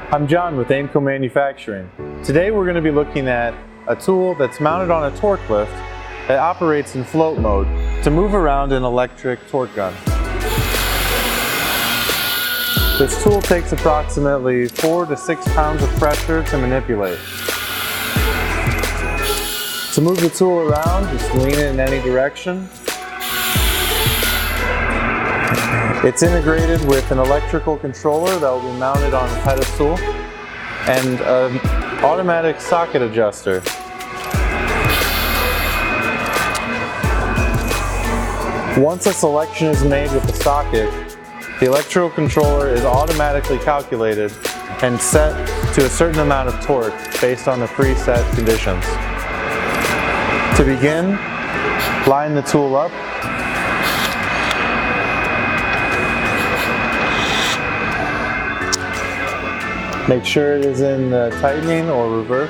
I'm John with Aimco Manufacturing. Today we're going to be looking at a tool that's mounted on a torque lift that operates in float mode to move around an electric torque gun. This tool takes approximately 4 to 6 pounds of pressure to manipulate. To move the tool around, just lean it in any direction. It's integrated with an electrical controller that will be mounted on a pedestal and an automatic socket adjuster. Once a selection is made with the socket, the electrical controller is automatically calculated and set to a certain amount of torque based on the preset conditions. To begin, line the tool up. Make sure it is in tightening or reverse.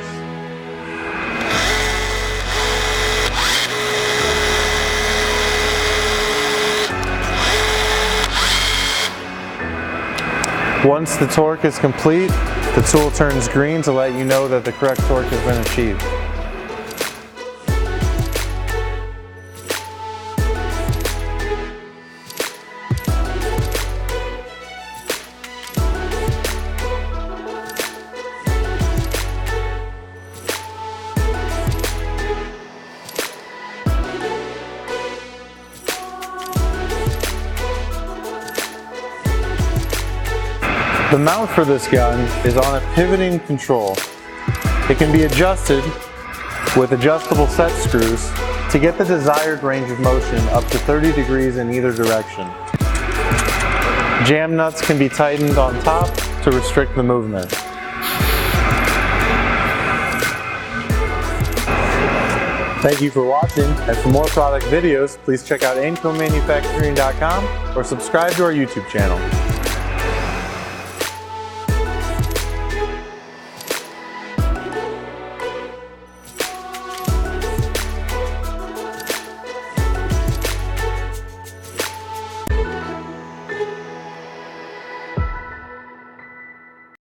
Once the torque is complete, the tool turns green to let you know that the correct torque has been achieved. The mount for this gun is on a pivoting control. It can be adjusted with adjustable set screws to get the desired range of motion up to 30 degrees in either direction. Jam nuts can be tightened on top to restrict the movement. Thank you for watching, and for more product videos, please check out aimcomanufacturing.com or subscribe to our YouTube channel.